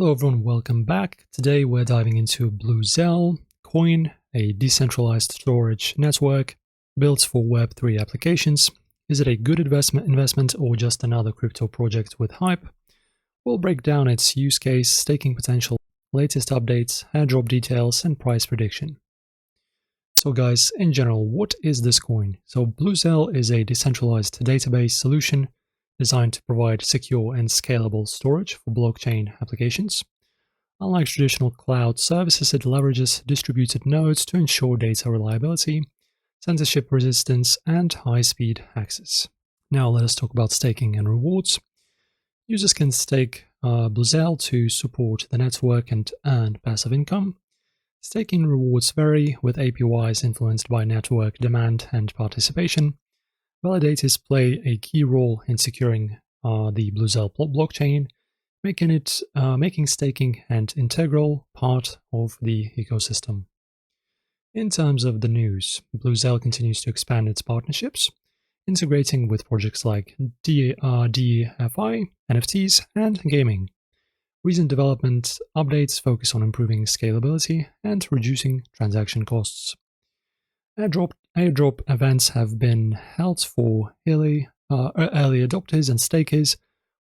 Hello everyone, welcome back. Today we're diving into Bluzelle Coin, a decentralized storage network built for Web3 applications. Is it a good investment or just another crypto project with hype? We'll break down its use case, staking potential, latest updates, airdrop details, and price prediction. So guys, in general, what is this coin? So Bluzelle is a decentralized database solution designed to provide secure and scalable storage for blockchain applications. Unlike traditional cloud services, it leverages distributed nodes to ensure data reliability, censorship resistance, and high-speed access. Now let us talk about staking and rewards. Users can stake Bluzelle to support the network and earn passive income. Staking rewards vary, with APYs influenced by network demand and participation. Validators play a key role in securing the Bluzelle blockchain, making staking an integral part of the ecosystem. In terms of the news, Bluzelle continues to expand its partnerships, integrating with projects like DeFi, NFTs, and gaming. Recent development updates focus on improving scalability and reducing transaction costs. Airdrop events have been held for early adopters and stakers,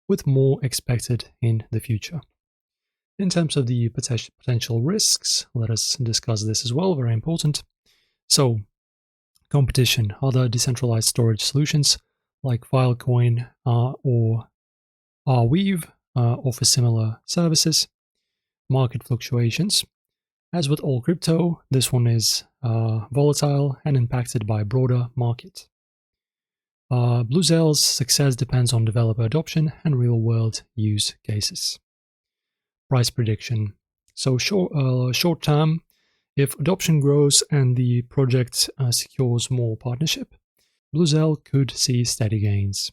with more expected in the future. In terms of the potential risks, let us discuss this as well, very important. So, competition. Other decentralized storage solutions like Filecoin or Arweave offer similar services. Market fluctuations. As with all crypto, this one is volatile and impacted by broader market. Bluzelle's success depends on developer adoption and real-world use cases. Price prediction. So short term, if adoption grows and the project secures more partnership, Bluzelle could see steady gains.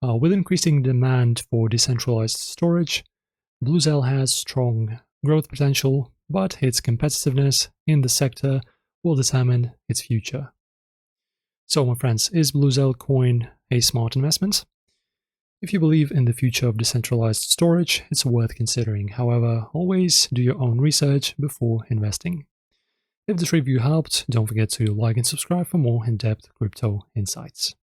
With increasing demand for decentralized storage, Bluzelle has strong growth potential, but its competitiveness in the sector will determine its future. So my friends, is Bluzelle Coin a smart investment? If you believe in the future of decentralized storage, it's worth considering. However, always do your own research before investing. If this review helped, don't forget to like and subscribe for more in-depth crypto insights.